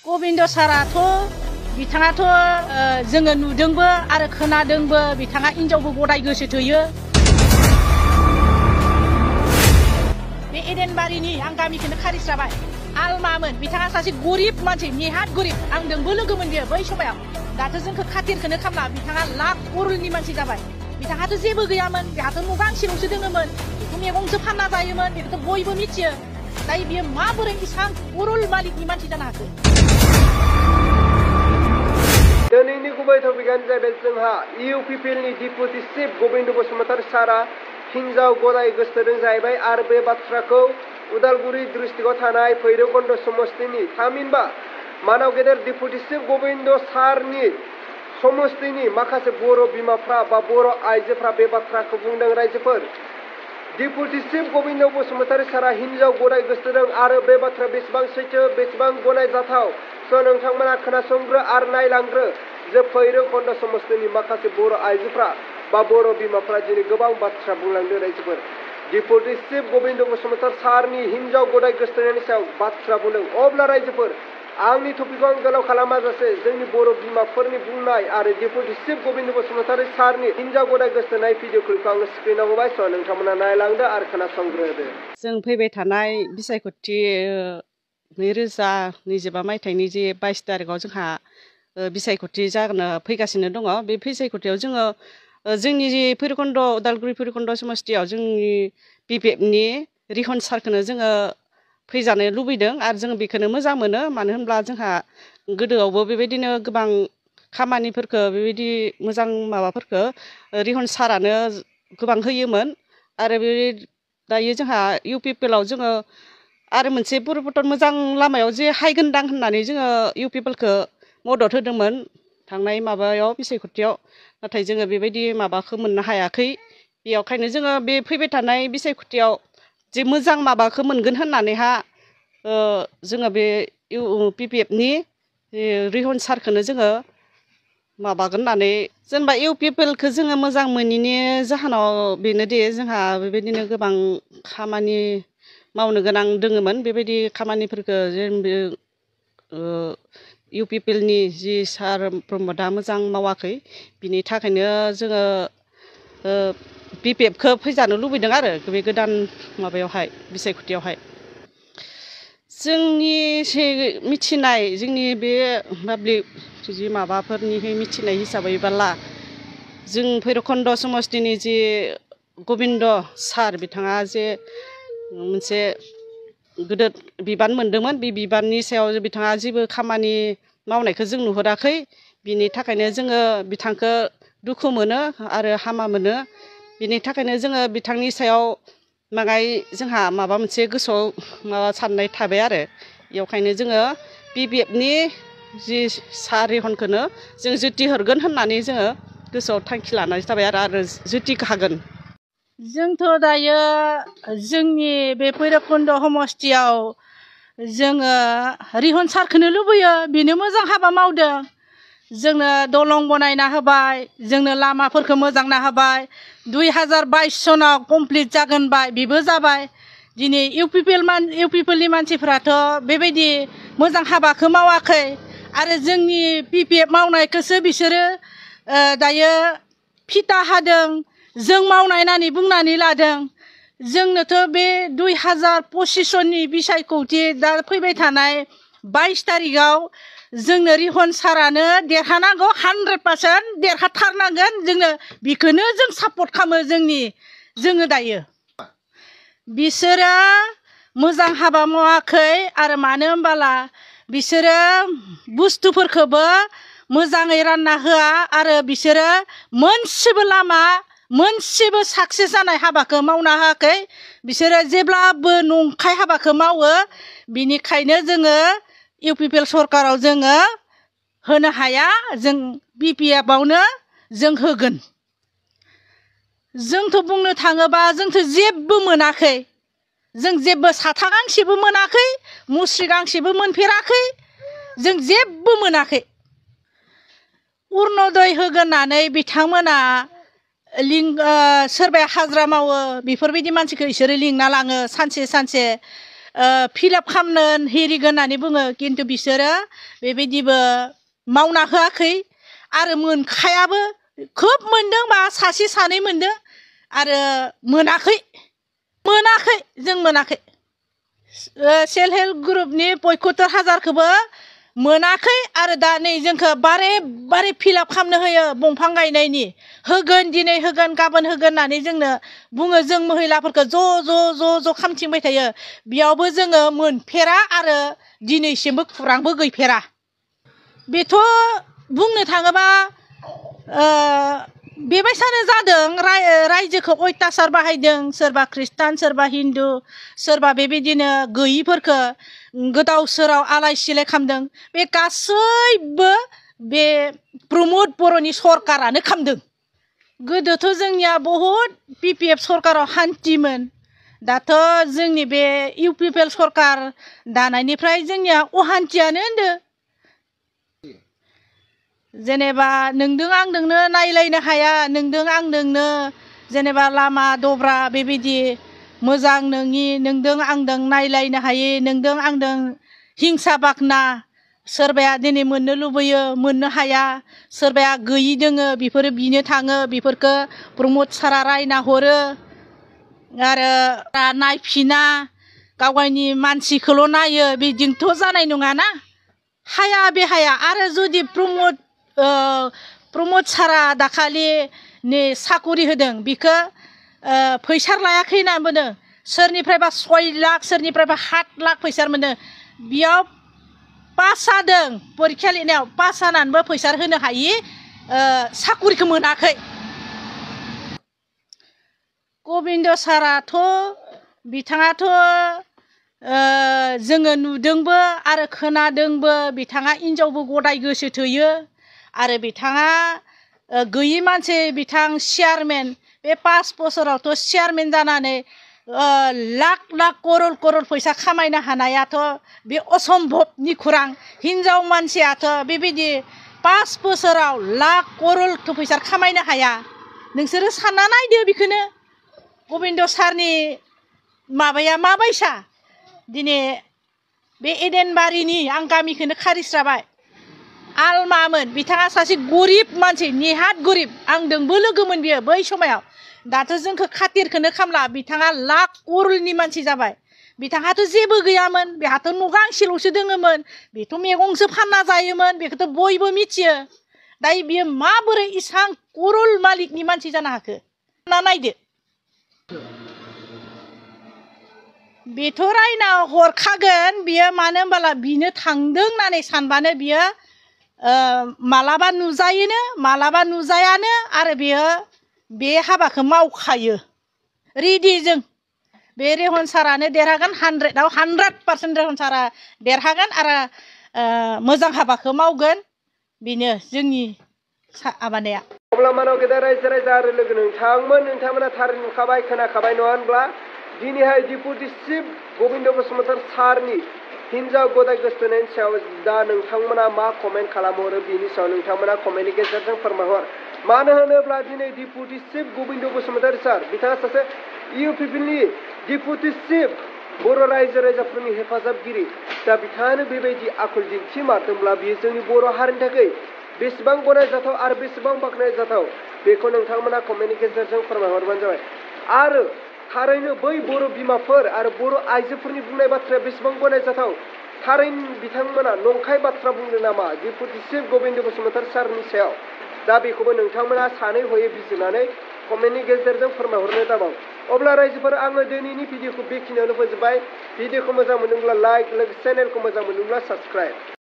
गबिन्द साराथ' बिथाङाथ' जोङो नुदोंबो आरो खोनादोंबो बिथाङा हिनजावबो गदाय गोसो थोयो। बे एदेनबारिनि आं गामिखौनो खारिस्राबाय आलमामोन बिथाङा सासे गरिब मानसि नेहात गरिब आंजोंबो लोगोमोन बियो बै समायाव। दाथ' जोंखौ खाथिरखौनो खामला बिथाङा लाख करोड़नि मानसि जाबाय। बिथाङाथ' जेबो गैयामोन बिहाथ' न' गांसेल'सो दोङोमोन बेखौ मैगंसो फानना जायोमोन बेखौथ' बयबो मिथियो। दायो बियो माबोरै इसां करोड़ मालिकनि मानसि जानो हाखो? दिनैनि गुबै टपिकआनो जाबाय जोंहा इउपिपिएलनि डिपुटि चिफ गबिन्द बसुमतारी सारा हिन्जाव गदाय गोसोथोदों जाहैबाय आरो बे बाथ्राखौ उदालगुरि डिस्ट्रिक्टआव थानाय भैरबकुन्द समस्तिनि थामहिनबा मानाव गेदेर डिपुटि चिफ गबिन्द सारनि समस्तिनि माखासे बर' बिमाफ्रा बा बर' आइजोफ्रा बे बाथ्राखौ बुंदों। रायजोफोर डिपुटि चिफ गबिन्द बसुमतारी सारा हिन्जाव गदाय गोसोथोदों आरो बे बाथ्राया बेसेबां सैथो बेसेबां गनायजाथाव स' नोंथांमोना खोनासंग्रो आरो नायलांग्रो जे भैरबकुन्द समस्तिनि माखासे बर' आइजोफ्रा बा बर' बिमाफ्रा दिनै गोबां बाथ्रा बुंलांदों। रायजोफोर डिपुटि चिफ गबिन्द बसुमतारी सारनि हिन्जाव गदाय गोसोथोनायनि सायाव बाथ्रा बुंदों। अब्ला रायजोफोर आंनि टपिकखौ आं गोलाव खालामाजासे जोंनि बर' बिमाफोरनि बुंनाय आरो डिपुटि चिफ गबिन्द बसुमतारी सारनि हिन्जाव गदाय गोसोथोनाय भिडिअ क्लिपखौ आङो स्क्रिनाव होबाय स' नोंथांमोना नायलांदो आरो खोनासंग्रोदो। जों फैबाय थानाय बिसायख'थि 2025 मायथाइनि जे 22 तारिखआव जोंहा बिसायख'थि जानो फैगासिनो दङ। बे बिसायख'थियाव जोङो जोंनि जे भैरबकुन्द उदालगुरि भैरबकुन्द समस्तियाव जोंनि बिपिएफनि रिहन सारखौनो जोङो फैजानो लुबैदों आरो जों बेखौनो मोजां मोनो। मानो होनब्ला जोंहा गोदोआवबो बेबायदिनो गोबां खामानिफोरखौ बेबायदि मोजां माबाफोरखौ रिहन सारानो गोबां होयोमोन आरो बे दायो जोंहा इउपिपिएलआव जोङो आरो मोनसे परिबर्तन मोजां लामायाव जे हायगोनदां होननानै जोङो इउपिपिएलखौ मदद होदोंमोन थांनाय माबायाव बिसायख'थियाव। नाथाय जोङो बेबायदि माबाखौ मोननो हायाखै। बेयावखायनो जोङो बे फैबाय थानाय बिसायख'थियाव जे मोजां माबाखौ मोनगोन होननानैहा जोङो बे पिपिएफनि रिहन सारखौनो जोङो माबागोन होननानै जेनेबा इउपिपिएलखौ जोङो मोजां मोनिनि जाहोनाव बेनोदि जोंहा बेबायदिनो गोबां खामानि मावनो गोनां दोङोमोन। बेबायदि खामानिफोरखौ जेनेबा इउपिपिएलनि जि सार प्रमदआ मोजां मावाखै बिनि थाखायनो जोङो पिपिएफखौ फैजानो लुबैदों आरो बे गोदान माबायावहाय बिसायख'थियावहाय। जोंनि मिथिनाय जोंनि बे पाब्लिक जि माबाफोरनिहाय मिथिनाय हिसाबैबोला जों भैरबकुन्द समस्तिनि जि गबिन्द सार बिथाङा जे मोनसे गोदोर बिबान मोनदोंमोन बे बिबाननि सायाव बिथाङा जेबो खामानि मावनायखौ जों नुहुराखै। बिनि थाखायनो जोङो बिथांखौ दुखु मोनो आरो हामा मोनो। बिनि थाखायनो जोङो बिथांनि सायाव माङाय जोंहा माबा मोनसे गोसोआव माबा साननाय थाबाय आरो बेयावखायनो जोङो पिपिएफनि जि सार रिहनखौनो जों जुति हरगोन होननानै जोङो गोसोआव थांखि लानाय जाबाय आरो जुति हागोन। जोंथ' दायो जोंनि बे भैरबकुन्द समस्तियाव जोङो रिहन सारखौनो लुबैयो। बेनो मोजां हाबा मावदों। जोंनो दलं बनायना होबाय जोंनो लामाफोरखौ मोजांना होबाय 2022 सनाव कमप्लिट जागोनबाय बेबो जाबाय। दिनै इउपिपिएलनि मानसिफ्राथ' बेबायदि मोजां हाबाखौ मावाखै आरो जोंनि पिपिएफ मावनायखौसो बिसोरो दायो फिथा हादों जों मावनाय होननानै बुंनानै लादों। जोंनोथ' बे 2025 सननि बिसायख'थि दा फैबाय थानाय 22 तारिखआव जोंनो रिहन सारानो देरहानांगौ 100% देरहाथारनांगोन। जोंनो बेखौनो जों सापर्ट खालामो। जोङो दायो बिसोरो मोजां हाबा मावाखै आरो मानो होनबाला बिसोरो बुस्थुफोरखौबो मोजाङै रानना होआ आरो बिसोरो मोनसेबो लामा मोनसेबो साक्सेस जानाय हाबाखौ मावना होआखै। बिसोरो जेब्लाबो नंखाय हाबाखौ मावो। बिनिखायनो जोङो इउपिपिएल सरकाराव जोङो होनो हाया। जों पिपिएफआवनो जों होगोन। जोंथ' बुंनो थाङोबा जोंथ' जेबो मोनाखै। जों जेबो साथा गांसेबो मोनाखै मुस्रि गांसेबो मोनफेराखै। जों जेबो मोनाखै। अरुनदय होगोन होननानै बिथांमोना सोरबाया हाजिरा मावो बेफोरबायदि मानसिखौ बिसोरो लिंना लाङो सानसे फिलआप खालामनो हेरिगोन होननानै बुङो खिन्थु बिसोरो बेबायदिबो मावना होआखै आरो मोनखायाबो खोब मोनदों बा सासे सानै मोनदों आरो मोनाखै जों मोनाखै सेल्फ हेल्प ग्रुपनि 75,000खौबो मोनाखै आरो दा नै जोंखौ बारे बारे फिलआप खालामनो होयो दंफां गायनायनि होगोन दिनै होगोन गाबोन होगोन होननानै जोंनो बुङो जों महिलाफोरखौ ज' खामथिंबाय थायो बेयावबो जोङो मोनफेरा आरो दिनैसिमबो खौरांबो गैफेरा बेथ' बुंनो थाङोबा बेबायसानो जादों रायजोखौ अयथासार बाहायदों सोरबा ख्रिस्टान सोरबा हिन्दु सोरबा बेबायदिनो गैयिफोरखौ गोदाव सोराव आलाय सिलाय खालामदों बे गासैबो बे प्रमद बर'नि सरकारानो खालामदों गोदोथ' जोंनिया बहुद PPF सरकाराव हान्थिमोन दाथ' जोंनि बे UPPL सरकार दानायनिफ्राय जोंनिया अहान्थियानो होनदो जेनेबा नोंदों आंदोंनो नायलायनो हाया नोंदों आंदोंनो जेनेबा लामा दब्रा बेबायदि मोजां नोंनि नोंदों आंदों नायलायनो हायै नोंदों आंदों हिंसा बाखना सोरबाया दिनै मोननो लुबैयो मोननो हाया सोरबाया गैयि दोङो बेफोरो बिनो थाङो बेफोरखौ प्रमद सारा रायना हरो आरो नायफिना गावगायनि मानसिखौल' नायो बिदिंथ' जानाय नङाना हाया बे हाया आरो जुदि प्रमद सारा दाखालि नै साकरि होदों बिखौ फैसा लायाखै होनना बुंदों सोरनिफ्रायबा 6 लाख सोरनिफ्रायबा 7 लाख फैसा मोनदों बेयाव पास जादों परिक्षा लिरनायाव पास जानानैबो फैसा होनो हायि साकरिखौ मोनाखै गबिन्द साराथ' बिथाङाथ' जोङो नुदोंबो आरो खोनादोंबो बिथाङा हिनजावबो गदाय गोसो थोयो आरो बिथाङा गैयि मानसि बिथां चेयारमेन बे 5 बोसोरावथ' चेयारमेन जानानै लाख लाख करल फैसा खामायनो हानायाथ' बे असम्भबनि खुरां हिनजाव मानसियाथ' बेबायदि 5 बोसोराव लाख करलथ' फैसा खामायनो हाया नोंसोरो सानना नायदो बेखौनो गबिन्द सारनि माबाया माबायसा दिनै बे एदेनबारिनि आं गामिखौनो खारिस्राबाय आलमामोन बिथाङा सासे गरिब मानसि नेहाद गरिब आंदोंबो लोगोमोन बियो बै समाव दाथ' जोंखौ खातिरखौनो खामला बिथाङा लाख करलनि मानसि जाबाय बिथाङाथ' जेबो गैयामोन बेहाथ' न' गांसेल'सो दोङोमोन बेथ' मैगंसो फानना जायोमोन बेखौथ' बयबो मिथियो दायो बियो माबोरै इसां करल मालिकनि मानसि जानो हाखो ना नायदो बेथ' रायना हरखागोन बियो मानो होनबाला बिनो थांदों होननानै सानबानो बियो मालाबा नुजायोनो मालाबा नुजायानो आरो बियो बे हाबाखौ मावखायो रेडि जों बे रेहन सारानो देरहागोन 100आव 100% रेहन सारा देरहागोन आरो मोजां हाबाखौ मावगोन बेनो जोंनि माबानाया अब्ला मानाव गेदेर रायजो राजा आरो लोगो नोंथांमोना थारै नुखाबाय खोनाखाबाय नङा होनब्ला दिनैहाय डिपुटि चिफ गबिन्द बसुमतारी सारनि हिनजाव गदाय गोसोथोनायनि सायाव दा नोंथांमोना मा कमेन्ट खालामहरो बेनि सायाव नोंथांमोना कमेन्टनि गेजेरजों फोरमायहर मानो होनोब्ला दिनै डिपुटि चिफ गबिन्द बसुमतारी सार बिथाङा सासे UPPLनि डिपुटि चिफ बर' रायजो राजाफोरनि हेफाजाबगिरि दा बिथाङानो बेबायदि आखल दिन्थिमारदोंब्ला बियो जोंनि बर' हारिनि थाखाय बेसेबां गनायजाथाव आरो बेसेबां बाख्नायजाथाव बेखौ नोंथांमोना कमेन्टनि गेजेरजों फोरमायहरबानो जाबाय आरो थारैनो बै बर' बिमाफोर आरो बर' आइजोफोरनि बुंनाय बाथ्राया बेसेबां गनायजाथाव थारैनो बिथांमोना नंखाय बाथ्रा बुंदों नामा डिपुटि चिफ गबिन्द बसुमतारी सारनि सायाव दा बेखौबो नोंथांमोना सानै हयै बिजिरनानै कमेन्टनि गेजेरजों फोरमायहरनो दाबाव अब्ला रायजोफोर आङो दिनैनि भिडिअखौ बेखिनियावनो फोजोबबाय भिडिअखौ मोजां मोनदोंब्ला लाइक लोगोसे चेनेलखौ मोजां मोनदोंब्ला साबस्क्राइब